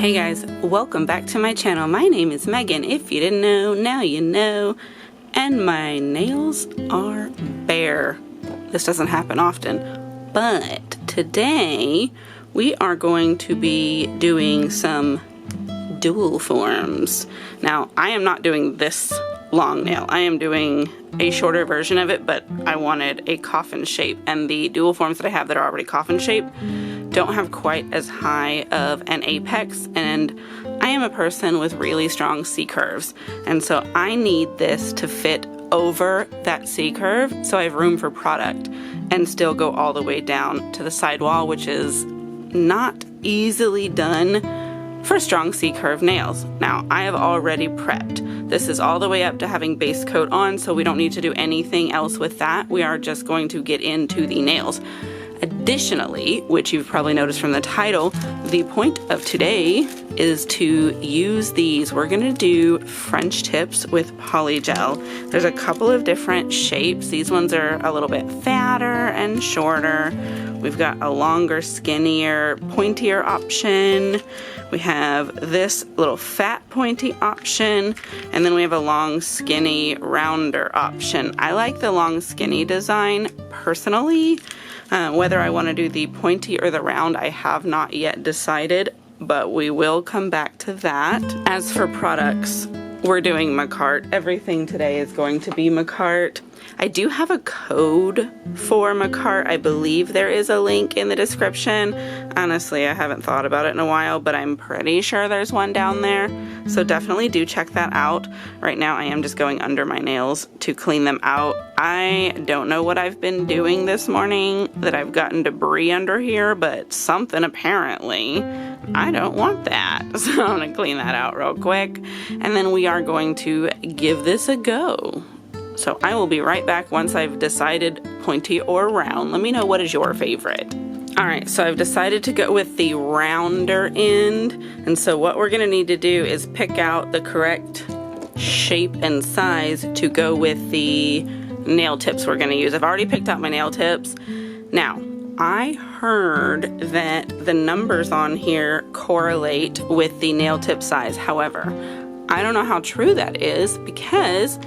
Hey guys, welcome back to my channel. My name is Megan. If you didn't know, now you know. And my nails are bare. This doesn't happen often, but today we are going to be doing some dual forms. Now, I am not doing this long nail. I am doing a shorter version of it, but I wanted a coffin shape, and the dual forms that I have that are already coffin shaped don't have quite as high of an apex, and I am a person with really strong C curves, and so I need this to fit over that C curve so I have room for product and still go all the way down to the sidewall, which is not easily done for strong C curve nails. Now, I have already prepped. This is all the way up to having base coat on, so we don't need to do anything else with that. We are just going to get into the nails. Additionally, which you've probably noticed from the title, the point of today is to use these. We're going to do French tips with Polygel. There's a couple of different shapes. These ones are a little bit fatter and shorter. We've got a longer, skinnier, pointier option. We have this little fat, pointy option, and then we have a long, skinny, rounder option. I like the long, skinny design personally. Whether I want to do the pointy or the round, I have not yet decided, but we will come back to that. As for products, we're doing Makartt. Everything today is going to be Makartt. I do have a code for Makartt. I believe there is a link in the description. Honestly, I haven't thought about it in a while, but I'm pretty sure there's one down there. So definitely do check that out. Right now I am just going under my nails to clean them out. I don't know what I've been doing this morning that I've gotten debris under here, but something apparently. I don't want that. So I'm gonna clean that out real quick. And then we are going to give this a go. So I will be right back once I've decided pointy or round. Let me know what is your favorite. Alright, so I've decided to go with the rounder end. And so what we're going to need to do is pick out the correct shape and size to go with the nail tips we're going to use. I've already picked out my nail tips. Now, I heard that the numbers on here correlate with the nail tip size. However, I don't know how true that is because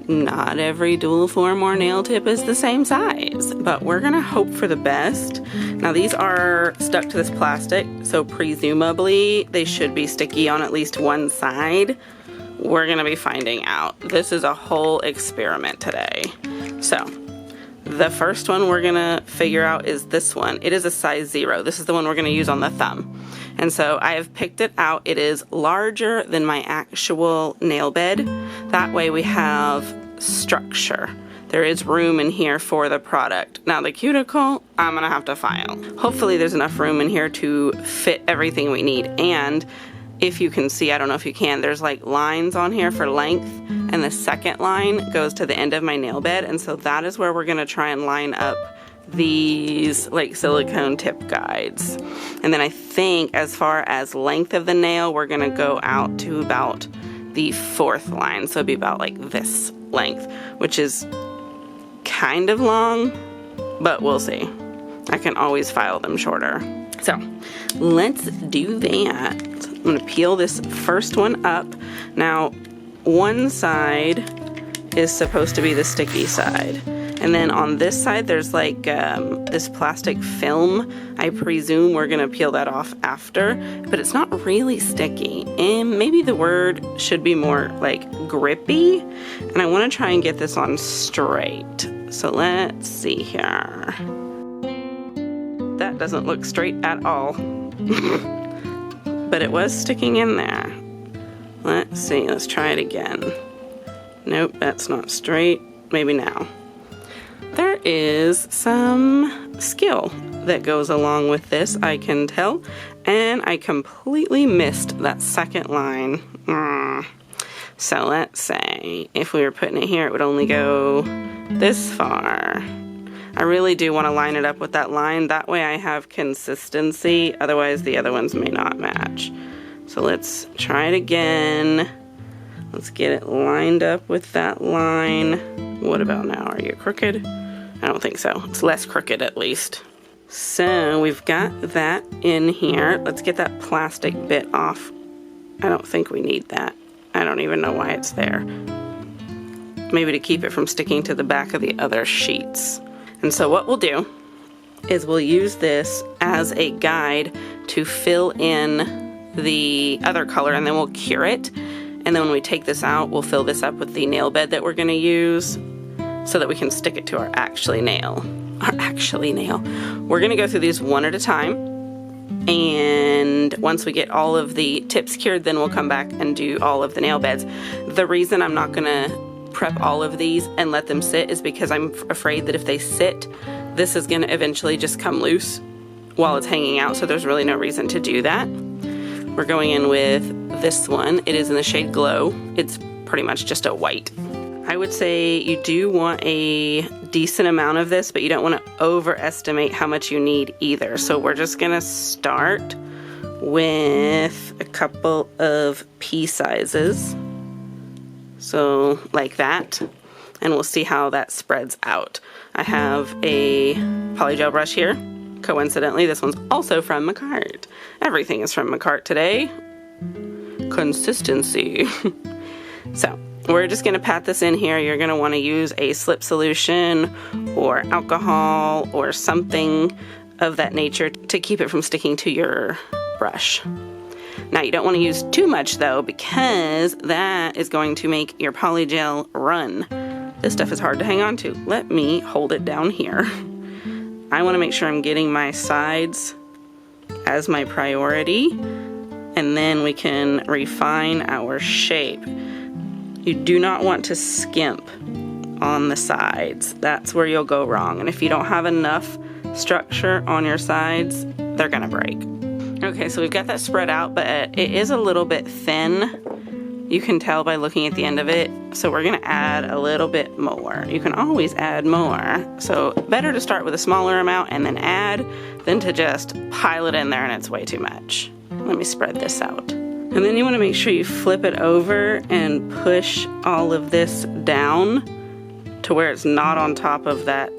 not every dual form or nail tip is the same size, but we're gonna hope for the best. Now these are stuck to this plastic, so presumably they should be sticky on at least one side. We're gonna be finding out. This is a whole experiment today. So the first one we're gonna figure out is this one. It is a size 0. This is the one we're gonna use on the thumb. And so I have picked it out. It is larger than my actual nail bed. That way we have structure. There is room in here for the product. Now the cuticle, I'm gonna have to file. Hopefully there's enough room in here to fit everything we need. And if you can see, I don't know if you can, there's like lines on here for length, and the second line goes to the end of my nail bed, and so that is where we're gonna try and line up these like silicone tip guides. And then I think as far as length of the nail, we're gonna go out to about the 4th line, so it'd be about like this length, which is kind of long, but we'll see. I can always file them shorter. So let's do that. I'm gonna peel this first one up. Now one side is supposed to be the sticky side, and then on this side there's like this plastic film. I presume we're gonna peel that off after, but it's not really sticky, and maybe the word should be more like grippy, and I want to try and get this on straight. So let's see here. That doesn't look straight at all. But it was sticking in there. Let's see, let's try it again. Nope, that's not straight. Maybe now. There is some skill that goes along with this, I can tell, and I completely missed that second line. So let's say if we were putting it here, it would only go this far. I really do want to line it up with that line, that way I have consistency, otherwise the other ones may not match. So let's try it again. Let's get it lined up with that line. What about now? Are you crooked? I don't think so. It's less crooked at least. So we've got that in here. Let's get that plastic bit off. I don't think we need that. I don't even know why it's there. Maybe to keep it from sticking to the back of the other sheets. And so what we'll do is we'll use this as a guide to fill in the other color, and then we'll cure it. And then when we take this out, we'll fill this up with the nail bed that we're going to use so that we can stick it to our actually nail. We're going to go through these one at a time, and once we get all of the tips cured, then we'll come back and do all of the nail beds. The reason I'm not going to prep all of these and let them sit is because I'm afraid that if they sit, this is going to eventually just come loose while it's hanging out, so there's really no reason to do that. We're going in with this one. It is in the shade Glow. It's pretty much just a white. I would say you do want a decent amount of this, but you don't want to overestimate how much you need either. So we're just going to start with a couple of pea sizes. So like that. And we'll see how that spreads out. I have a polygel brush here. Coincidentally, this one's also from Makartt. Everything is from Makartt today. Consistency. So we're just going to pat this in here. You're going to want to use a slip solution or alcohol or something of that nature to keep it from sticking to your brush. Now you don't want to use too much though, because that is going to make your polygel run. This stuff is hard to hang on to. Let me hold it down here. I want to make sure I'm getting my sides as my priority, and then we can refine our shape. You do not want to skimp on the sides. That's where you'll go wrong. And if you don't have enough structure on your sides, they're gonna break. Okay, so we've got that spread out, but it is a little bit thin. You can tell by looking at the end of it. So we're gonna add a little bit more. You can always add more. So better to start with a smaller amount and then add than to just pile it in there and it's way too much. Let me spread this out. And then you want to make sure you flip it over and push all of this down to where it's not on top of that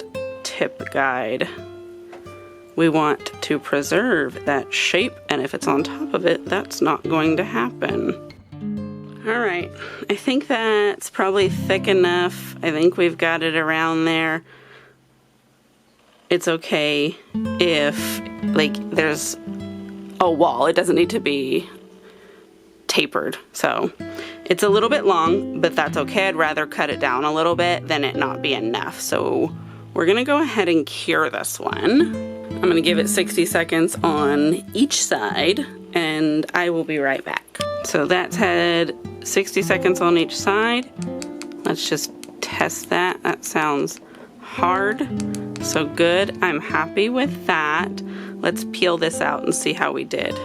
tip guide. We want to preserve that shape, and if it's on top of it, that's not going to happen. Alright, I think that's probably thick enough. I think we've got it around there. It's okay if, like, there's a wall. It doesn't need to be tapered. So it's a little bit long, but that's okay. I'd rather cut it down a little bit than it not be enough. So we're gonna go ahead and cure this one. I'm gonna give it 60 seconds on each side, and I will be right back. So that's had 60 seconds on each side. Let's just test that. That sounds hard. So good. I'm happy with that. Let's peel this out and see how we did.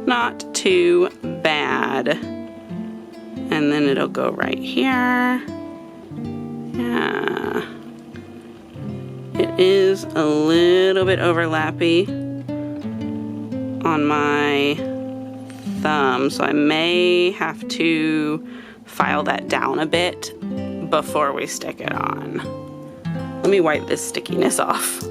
Not too bad. And then it'll go right here. Yeah. It is a little bit overlappy on my thumb, so I may have to file that down a bit before we stick it on. Let me wipe this stickiness off.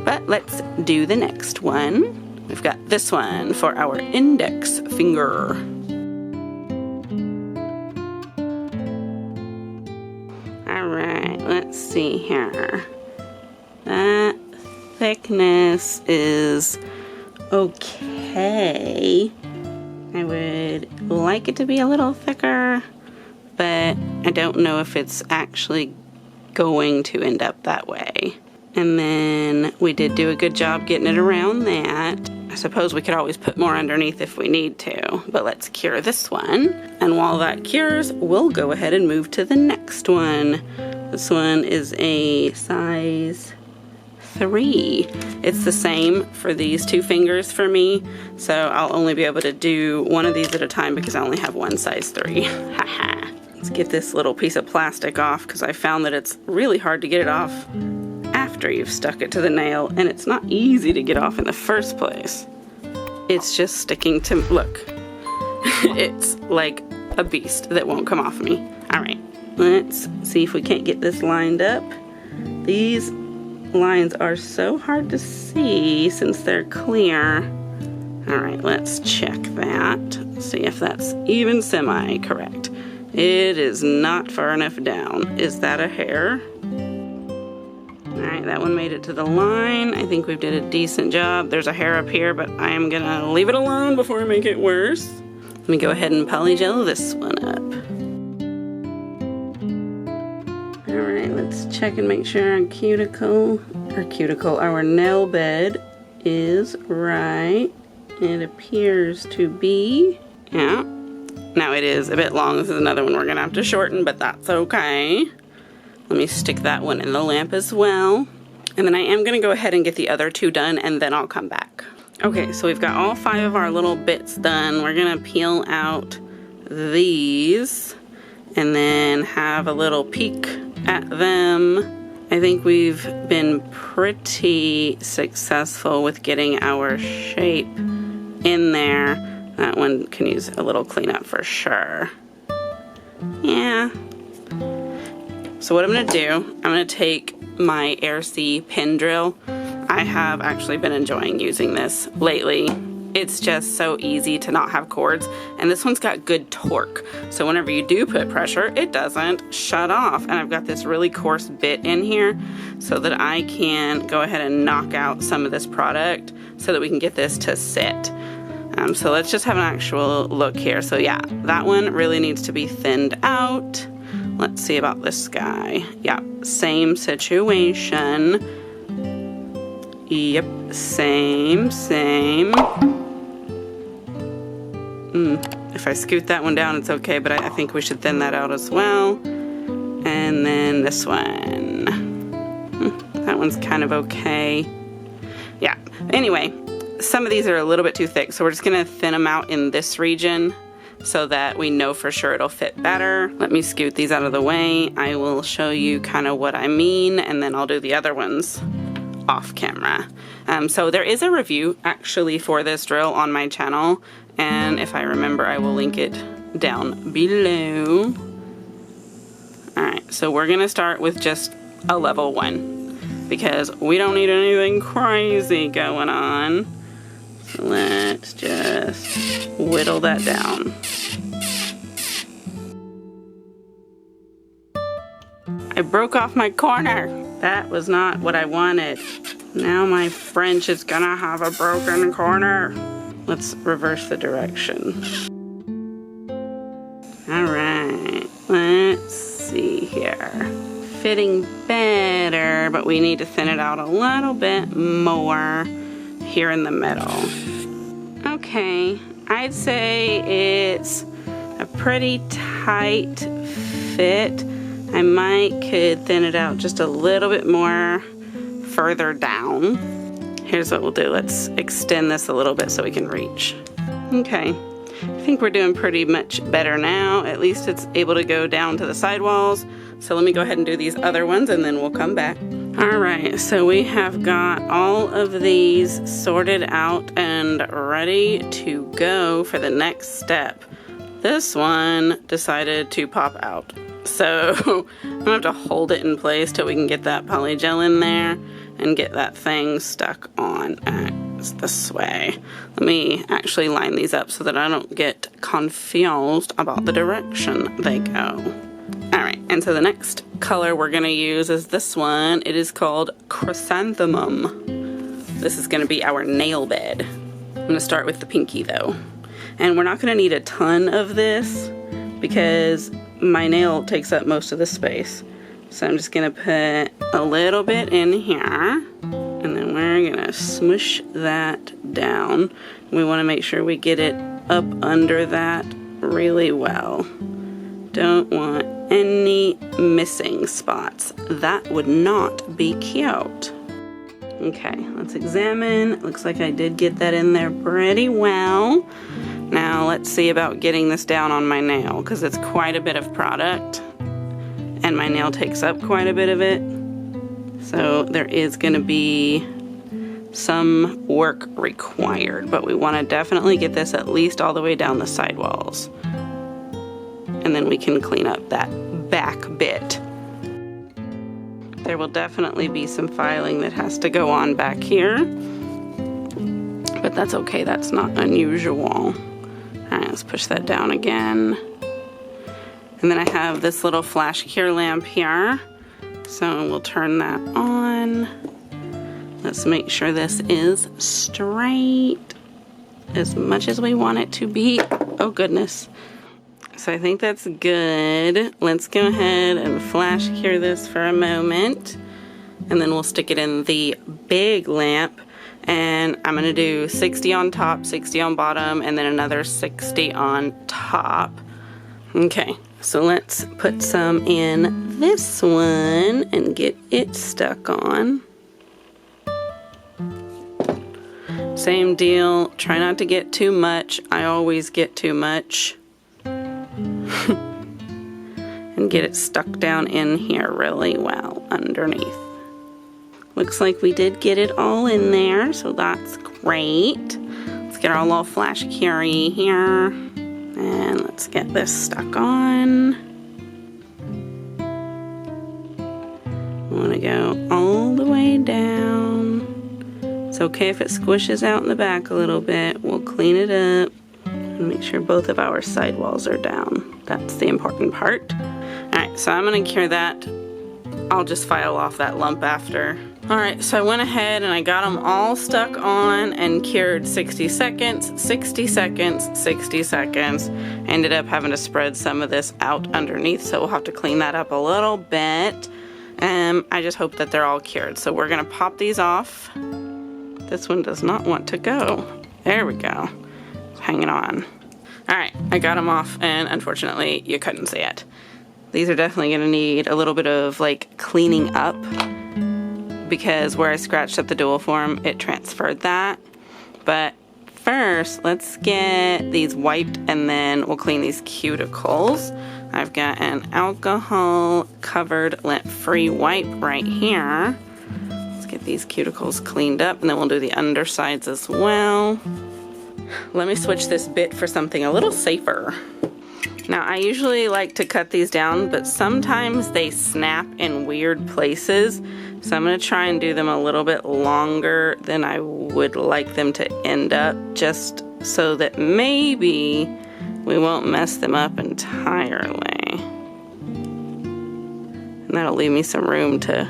But let's do the next one. We've got this one for our index finger. Alright, let's see here. That thickness is okay. I would like it to be a little thicker, but I don't know if it's actually going to end up that way. And then we did do a good job getting it around that. I suppose we could always put more underneath if we need to, but let's cure this one. And while that cures, we'll go ahead and move to the next one. This one is a size 3. It's the same for these two fingers for me, so I'll only be able to do one of these at a time because I only have one size 3. Haha. Let's get this little piece of plastic off, because I found that it's really hard to get it off after you've stuck it to the nail, and it's not easy to get off in the first place. It's just sticking to, look, it's like a beast that won't come off me. All right, let's see if we can't get this lined up. These lines are so hard to see since they're clear. All right, let's check that. See if that's even semi-correct. It is not far enough down. Is that a hair? All right, that one made it to the line. I think we did a decent job. There's a hair up here, but I am gonna leave it alone before I make it worse. Let me go ahead and polygel this one up. All right, let's check and make sure our nail bed is right. It appears to be, yeah. Now it is a bit long. This is another one we're gonna have to shorten, but that's okay. Let me stick that one in the lamp as well. And then I am gonna go ahead and get the other two done, and then I'll come back. Okay, so we've got all 5 of our little bits done. We're gonna peel out these and then have a little peek at them. I think we've been pretty successful with getting our shape in there. That one can use a little cleanup for sure. Yeah. So what I'm gonna do, I'm gonna take my AirC pin drill. I have actually been enjoying using this lately. It's just so easy to not have cords, and this one's got good torque. So whenever you do put pressure, it doesn't shut off. And I've got this really coarse bit in here so that I can go ahead and knock out some of this product so that we can get this to sit. So let's just have an actual look here. So yeah, that one really needs to be thinned out. Let's see about this guy. Yeah, same situation. Yep, same. If I scoot that one down, it's okay, but I think we should thin that out as well. And then this one. That one's kind of okay. Yeah, anyway, some of these are a little bit too thick, so we're just gonna thin them out in this region so that we know for sure it'll fit better. Let me scoot these out of the way. I will show you kind of what I mean, and then I'll do the other ones off camera. So there is a review actually for this drill on my channel, and if I remember, I will link it down below. All right, so we're gonna start with just a level 1 because we don't need anything crazy going on. So let's just whittle that down. I broke off my corner. That was not what I wanted. Now my French is gonna have a broken corner. Let's reverse the direction. All right, let's see here. Fitting better, but we need to thin it out a little bit more here in the middle. Okay, I'd say it's a pretty tight fit. I could thin it out just a little bit more further down. Here's what we'll do. Let's extend this a little bit so we can reach. Okay, I think we're doing pretty much better now. At least it's able to go down to the sidewalls. So let me go ahead and do these other ones and then we'll come back. All right, so we have got all of these sorted out and ready to go for the next step. This one decided to pop out. So I'm gonna have to hold it in place till we can get that polygel in there and get that thing stuck on this way. Let me actually line these up so that I don't get confused about the direction they go. All right, and so the next color we're gonna use is this one. It is called Chrysanthemum. This is gonna be our nail bed. I'm gonna start with the pinky though. And we're not gonna need a ton of this because my nail takes up most of the space. So I'm just gonna put a little bit in here and then we're gonna smush that down. We wanna make sure we get it up under that really well. Don't want any missing spots. That would not be cute. Okay, let's examine. Looks like I did get that in there pretty well. Now let's see about getting this down on my nail because it's quite a bit of product and my nail takes up quite a bit of it. So there is going to be some work required, but we want to definitely get this at least all the way down the sidewalls. And then we can clean up that back bit. There will definitely be some filing that has to go on back here, but that's okay, that's not unusual. All right, let's push that down again. And then I have this little flash cure lamp here, so we'll turn that on. Let's make sure this is straight as much as we want it to be. Oh goodness. So I think that's good. Let's go ahead and flash cure this for a moment, and then we'll stick it in the big lamp, and I'm gonna do 60 on top, 60 on bottom, and then another 60 on top. Okay, so let's put some in this one and get it stuck on. Same deal, try not to get too much. I always get too much. And get it stuck down in here really well underneath. Looks like we did get it all in there, so that's great. Let's get our little flash curie here, and let's get this stuck on. I want to go all the way down. It's okay if it squishes out in the back a little bit. We'll clean it up and make sure both of our sidewalls are down. That's the important part. Alright, so I'm going to cure that. I'll just file off that lump after. Alright, so I went ahead and I got them all stuck on and cured 60 seconds, 60 seconds, 60 seconds. Ended up having to spread some of this out underneath, so we'll have to clean that up a little bit. I just hope that they're all cured. So we're going to pop these off. This one does not want to go. There we go. It's hanging on. Alright, I got them off, and unfortunately you couldn't see it. These are definitely going to need a little bit of like cleaning up, because where I scratched up the Duel form, it transferred that. But first, let's get these wiped, and then we'll clean these cuticles. I've got an alcohol covered lint-free wipe right here. Let's get these cuticles cleaned up, and then we'll do the undersides as well. Let me switch this bit for something a little safer. Now, I usually like to cut these down, but sometimes they snap in weird places. So I'm going to try and do them a little bit longer than I would like them to end up, just so that maybe we won't mess them up entirely. And that'll leave me some room to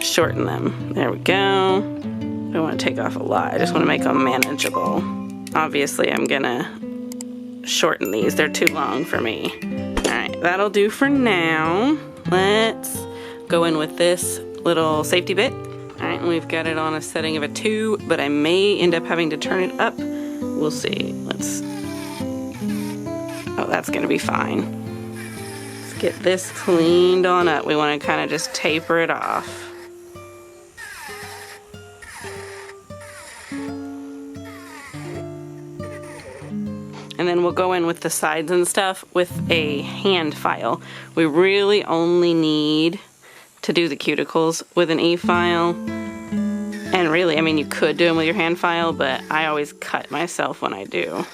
shorten them. There we go. I don't want to take off a lot. I just want to make them manageable. Obviously, I'm going to shorten these. They're too long for me. Alright, that'll do for now. Let's go in with this little safety bit. Alright, and we've got it on a setting of a 2, but I may end up having to turn it up. We'll see. Oh, that's going to be fine. Let's get this cleaned on up. We want to kind of just taper it off. And then we'll go in with the sides and stuff with a hand file. We really only need to do the cuticles with an e-file. And really, I mean, you could do them with your hand file, but I always cut myself when I do.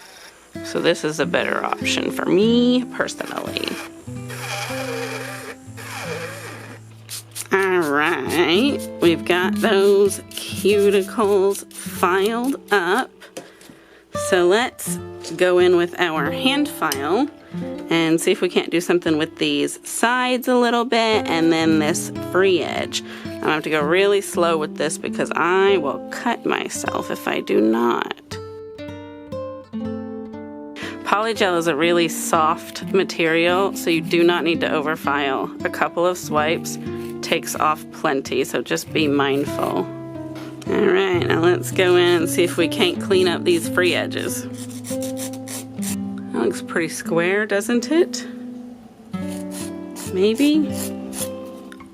So this is a better option for me, personally. Alright, we've got those cuticles filed up. So let's go in with our hand file and see if we can't do something with these sides a little bit, and then this free edge. I'm gonna have to go really slow with this because I will cut myself if I do not. Polygel is a really soft material, so you do not need to overfile. A couple of swipes takes off plenty, so just be mindful. Alright, now let's go in and see if we can't clean up these free edges. That looks pretty square, doesn't it? Maybe?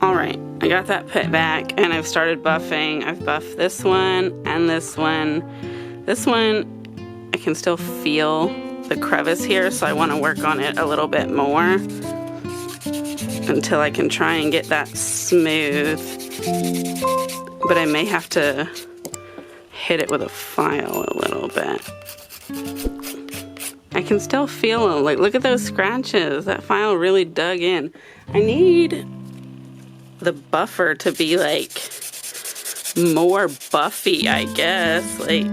Alright, I got that put back and I've started buffing. I've buffed this one and this one. This one, I can still feel the crevice here, so I want to work on it a little bit more until I can try and get that smooth. But I may have to hit it with a file a little bit. I can still feel them. Like, look at those scratches. That file really dug in. I need the buffer to be like more buffy, I guess. Like,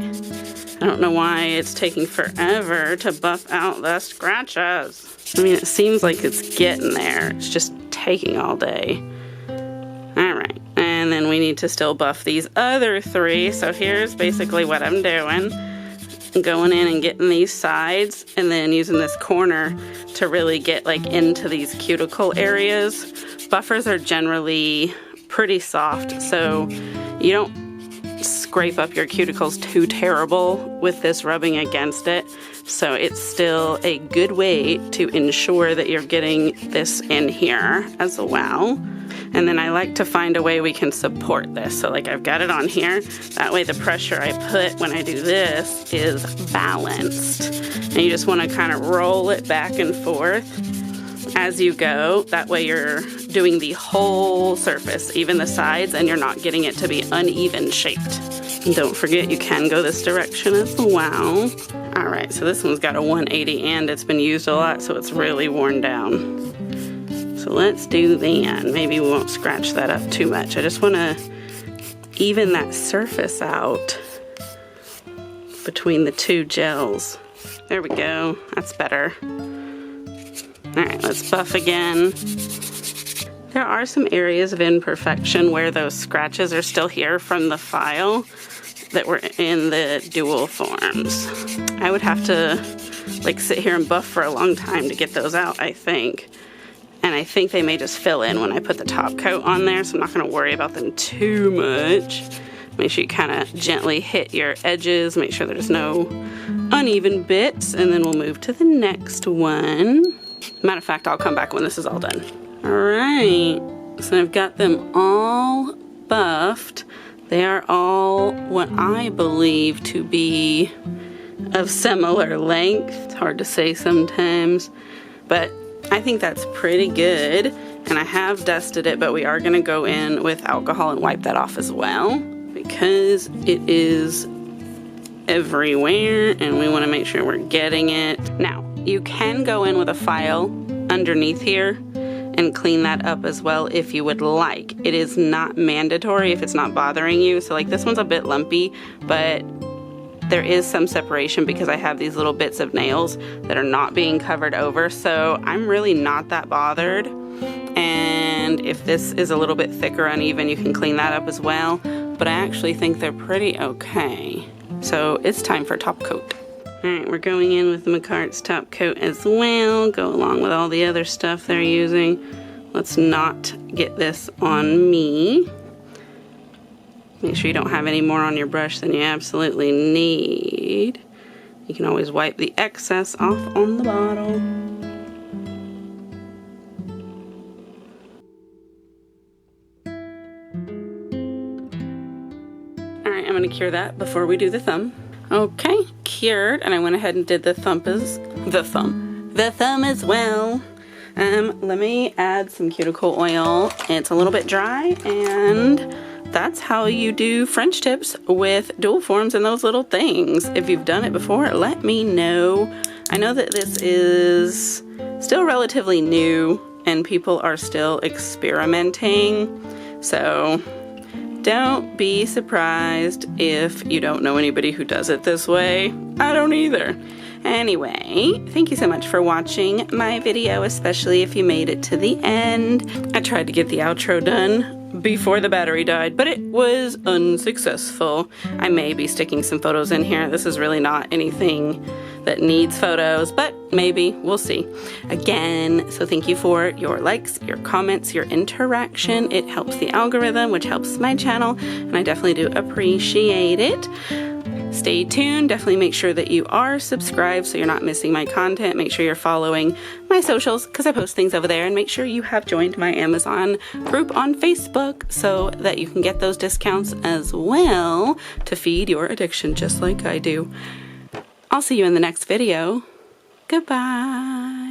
I don't know why it's taking forever to buff out the scratches. I mean, it seems like it's getting there. It's just taking all day. All right, and then we need to still buff these other 3. So here's basically what I'm doing. I'm going in and getting these sides and then using this corner to really get like into these cuticle areas. Buffers are generally pretty soft, so you don't scrape up your cuticles too terrible with this rubbing against it. So it's still a good way to ensure that you're getting this in here as well. And then I like to find a way we can support this. So like I've got it on here. That way the pressure I put when I do this is balanced. And you just want to kind of roll it back and forth as you go. That way you're doing the whole surface, even the sides, and you're not getting it to be uneven shaped. And don't forget, you can go this direction as well. All right, so this one's got a 180 and it's been used a lot, so it's really worn down. So let's do that. Maybe we won't scratch that up too much. I just want to even that surface out between the 2 gels. There we go. That's better. All right, let's buff again. There are some areas of imperfection where those scratches are still here from the file that were in the Duel forms. I would have to like sit here and buff for a long time to get those out, I think. And I think they may just fill in when I put the top coat on there, so I'm not going to worry about them too much. Make sure you kind of gently hit your edges, make sure there's no uneven bits, and then we'll move to the next one. Matter of fact, I'll come back when this is all done. All right, so I've got them all buffed. They are all what I believe to be of similar length. It's hard to say sometimes, but I think that's pretty good. And I have dusted it, but we are going to go in with alcohol and wipe that off as well because it is everywhere and we want to make sure we're getting it. Now, you can go in with a file underneath here and clean that up as well if you would like. It is not mandatory if it's not bothering you. So like this one's a bit lumpy, but there is some separation because I have these little bits of nails that are not being covered over. So I'm really not that bothered. And if this is a little bit thicker uneven, you can clean that up as well. But I actually think they're pretty okay. So it's time for top coat. All right, we're going in with the Makartt's top coat as well. Go along with all the other stuff they're using. Let's not get this on me. Make sure you don't have any more on your brush than you absolutely need. You can always wipe the excess off on the bottle. All right, I'm gonna cure that before we do the thumb. Okay, cured, and I went ahead and did the thumb as well. Let me add some cuticle oil. It's a little bit dry, and that's how you do French tips with Duel forms and those little things. If you've done it before, let me know. I know that this is still relatively new, and people are still experimenting, so don't be surprised if you don't know anybody who does it this way. I don't either. Anyway, thank you so much for watching my video, especially if you made it to the end. I tried to get the outro done before the battery died, but it was unsuccessful. I may be sticking some photos in here. This is really not anything that needs photos, but maybe, we'll see. Again, so thank you for your likes, your comments, your interaction. It helps the algorithm, which helps my channel, and I definitely do appreciate it. Stay tuned. Definitely make sure that you are subscribed so you're not missing my content. Make sure you're following my socials because I post things over there, and make sure you have joined my Amazon group on Facebook so that you can get those discounts as well to feed your addiction just like I do. I'll see you in the next video. Goodbye.